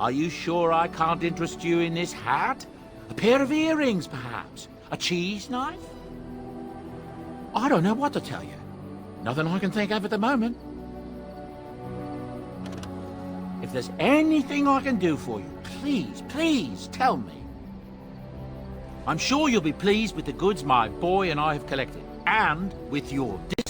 Are you sure I can't interest you in this hat? A pair of earrings, perhaps? A cheese knife? I don't know what to tell you. Nothing I can think of at the moment. If there's anything I can do for you, please tell me. I'm sure you'll be pleased with the goods my boy and I have collected, and with your discount.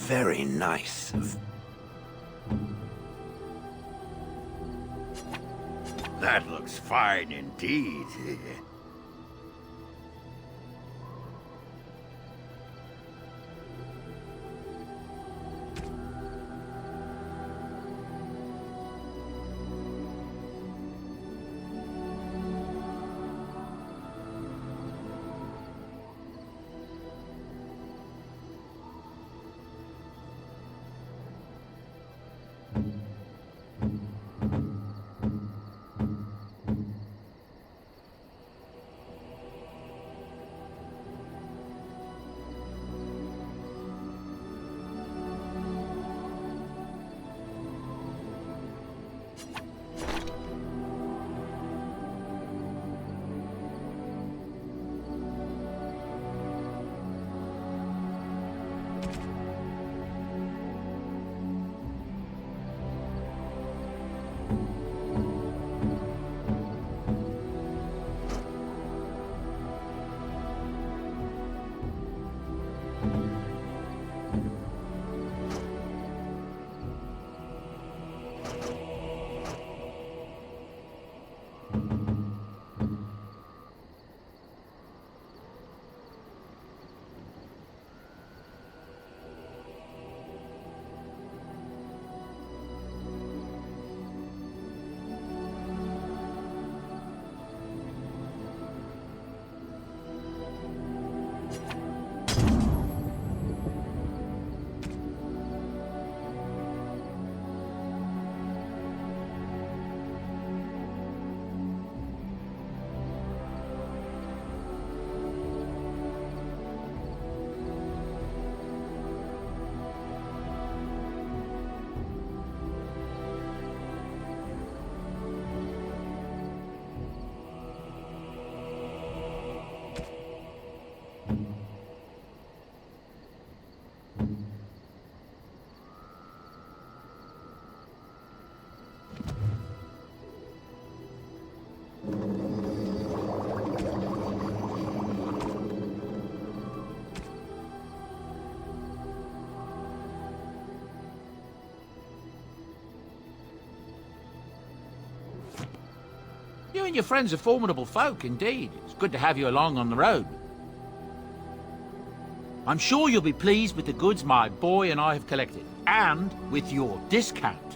Very nice. That looks fine indeed. You and your friends are formidable folk, indeed. It's good to have you along on the road. I'm sure you'll be pleased with the goods my boy and I have collected, and with your discount.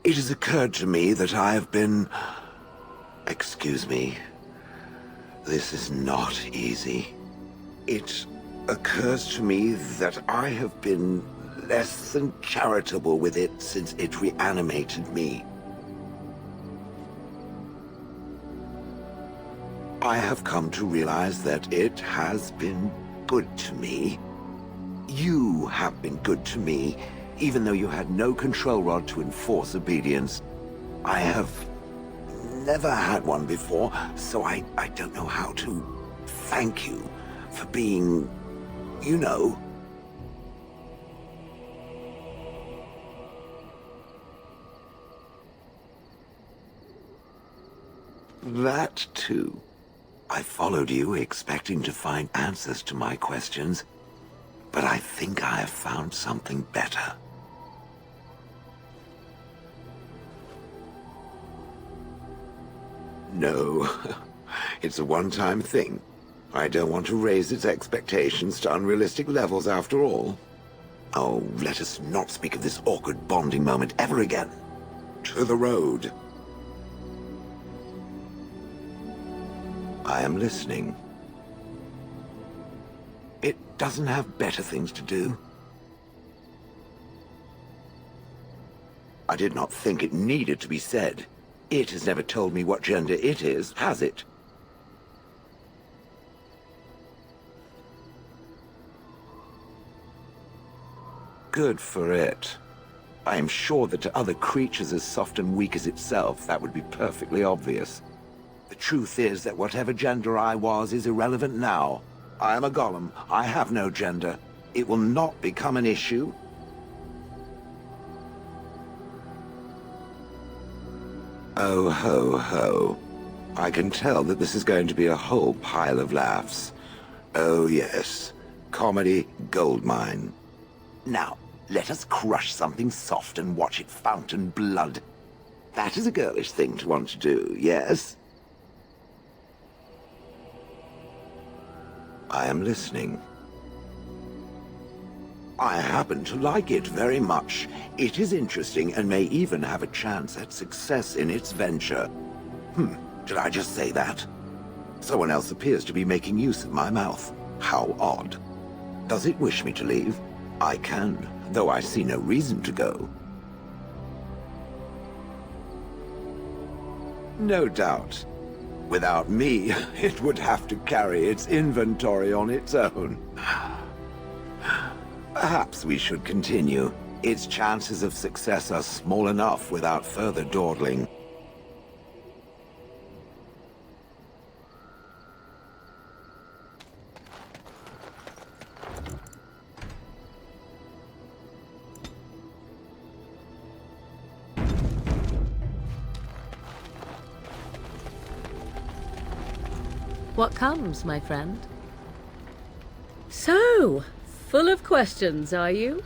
It has occurred to me that I have been... Excuse me. This is not easy. It occurs to me that I have been less than charitable with it since it reanimated me. I have come to realize that it has been good to me. You have been good to me, even though you had no control rod to enforce obedience. I have never had one before, so I don't know how to thank you for being, you know. That too. I followed you expecting to find answers to my questions, but I think I have found something better. No, it's a one-time thing. I don't want to raise its expectations to unrealistic levels after all. Oh, let us not speak of this awkward bonding moment ever again. To the road. I am listening. It doesn't have better things to do. I did not think it needed to be said. It has never told me what gender it is, has it? Good for it. I am sure that to other creatures as soft and weak as itself, that would be perfectly obvious. The truth is that whatever gender I was is irrelevant now. I am a golem. I have no gender. It will not become an issue. Oh, ho, ho. I can tell that this is going to be a whole pile of laughs. Oh, yes. Comedy goldmine. Now, let us crush something soft and watch it fountain blood. That is a girlish thing to want to do, yes? I am listening. I happen to like it very much. It is interesting and may even have a chance at success in its venture. Did I just say that? Someone else appears to be making use of my mouth. How odd. Does it wish me to leave? I can, though I see no reason to go. No doubt. Without me, it would have to carry its inventory on its own. Perhaps we should continue. Its chances of success are small enough without further dawdling. What comes, my friend? So, full of questions, are you?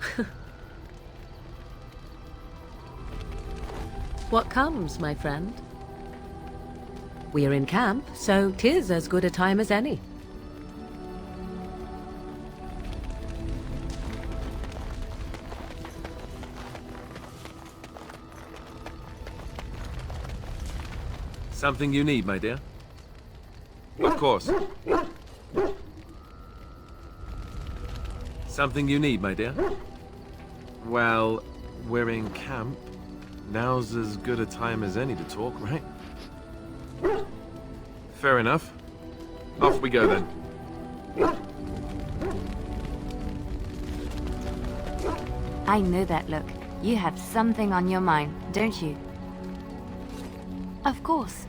What comes, my friend? We're in camp, so 'tis as good a time as any. Something you need, my dear? Of course. Something you need, my dear? Well, we're in camp. Now's as good a time as any to talk, right? Fair enough. Off we go then. I know that look. You have something on your mind, don't you? Of course.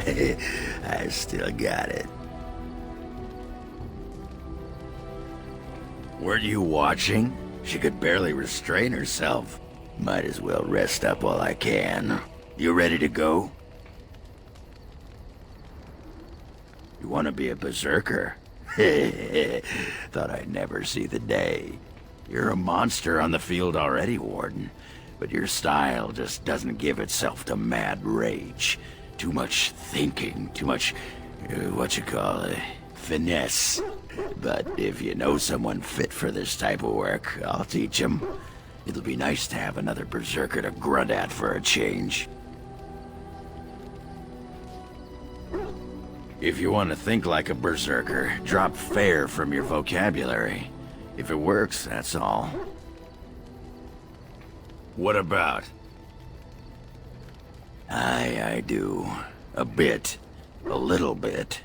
I still got it. Weren't you watching? She could barely restrain herself. Might as well rest up while I can. You ready to go? You want to be a berserker? Thought I'd never see the day. You're a monster on the field already, Warden. But your style just doesn't give itself to mad rage. Too much thinking, too much, finesse. But if you know someone fit for this type of work, I'll teach him. It'll be nice to have another berserker to grunt at for a change. If you want to think like a berserker, drop fair from your vocabulary. If it works, that's all. What about? I do. A bit. A little bit.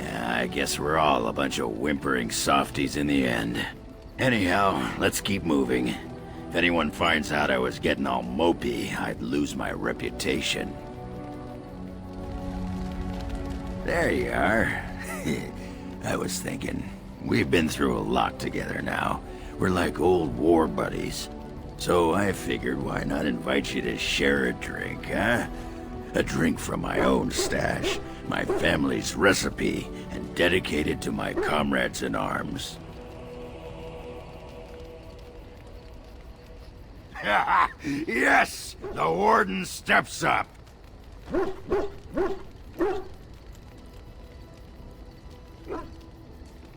I guess we're all a bunch of whimpering softies in the end. Anyhow, let's keep moving. If anyone finds out I was getting all mopey, I'd lose my reputation. There you are. I was thinking, we've been through a lot together now. We're like old war buddies. So I figured, why not invite you to share a drink, huh? A drink from my own stash, my family's recipe, and dedicated to my comrades in arms. Yes! The warden steps up!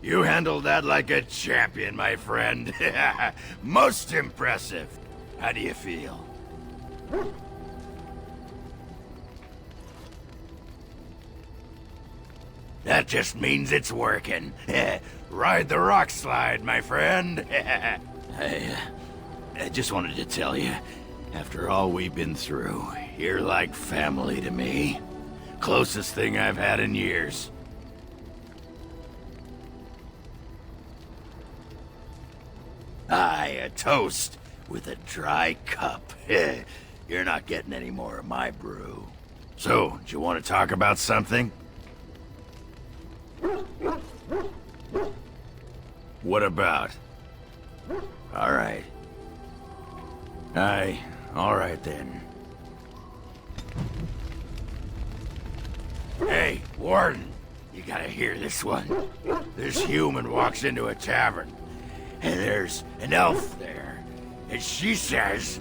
You handled that like a champion, my friend. Most impressive. How do you feel? That just means it's working. Ride the rock slide, my friend. I just wanted to tell you, after all we've been through, you're like family to me. Closest thing I've had in years. Aye, a toast with a dry cup. You're not getting any more of my brew. So, do you want to talk about something? What about? All right. Aye, all right then. Hey, Warden, you gotta hear this one. This human walks into a tavern, and there's an elf there, and she says...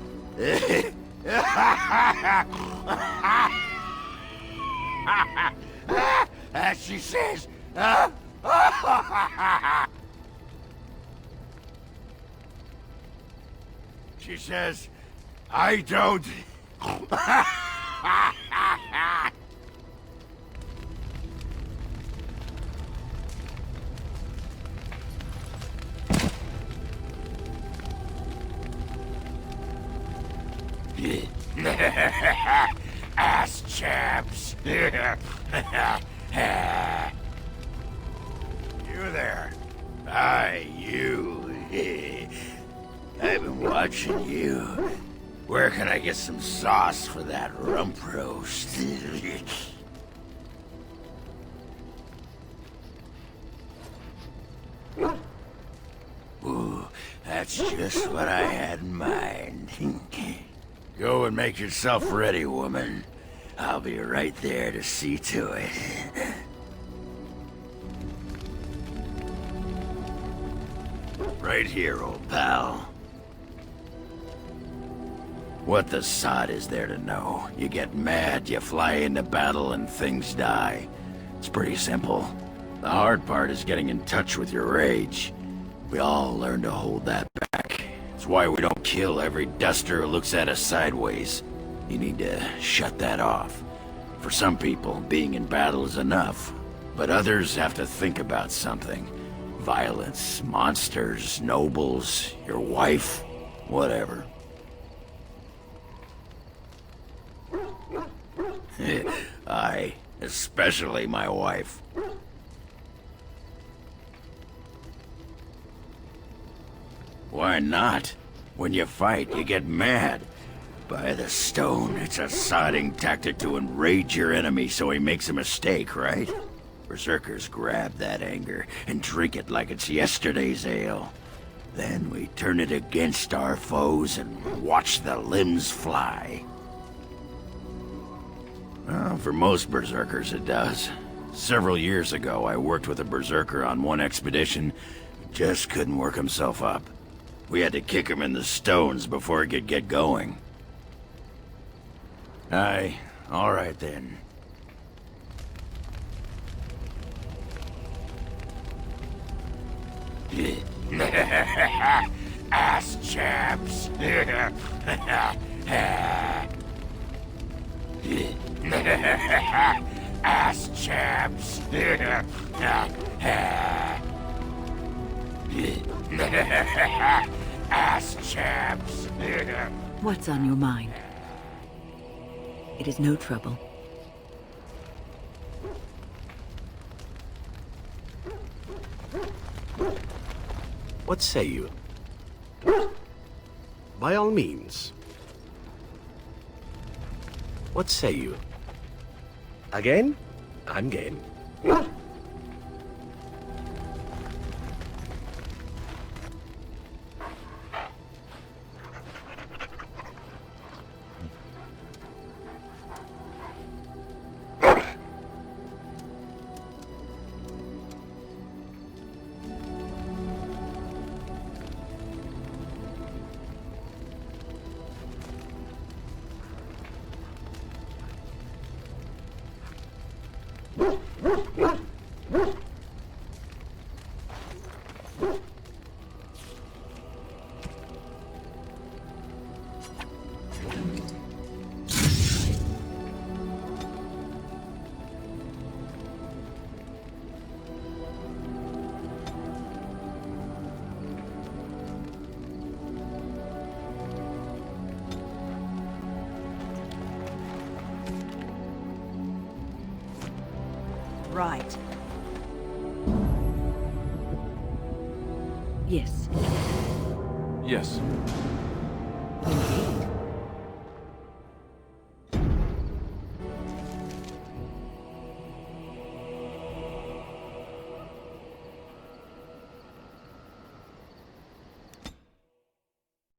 she says... She says, I don't... Ass chaps. You there. Aye, you. I've been watching you. Where can I get some sauce for that rump roast? Ooh, that's just what I had in mind. Go and make yourself ready, woman. I'll be right there to see to it. Right here, old pal. What the sod is there to know? You get mad, you fly into battle, and things die. It's pretty simple. The hard part is getting in touch with your rage. We all learn to hold that back. It's why we don't kill every duster who looks at us sideways. You need to shut that off. For some people, being in battle is enough. But others have to think about something. Violence, monsters, nobles, your wife, whatever. Aye, especially my wife. Why not? When you fight, you get mad. By the stone, it's a sodding tactic to enrage your enemy so he makes a mistake, right? Berserkers grab that anger and drink it like it's yesterday's ale. Then we turn it against our foes and watch the limbs fly. Well, for most berserkers it does. Several years ago, I worked with a berserker on one expedition who just couldn't work himself up. We had to kick him in the stones before he could get going. Aye, all right then. Ass chaps. Ass chaps. Ass chaps. What's on your mind? It is no trouble. What say you? By all means. What say you? Again? I'm game. Right. Yes. Yes. Indeed.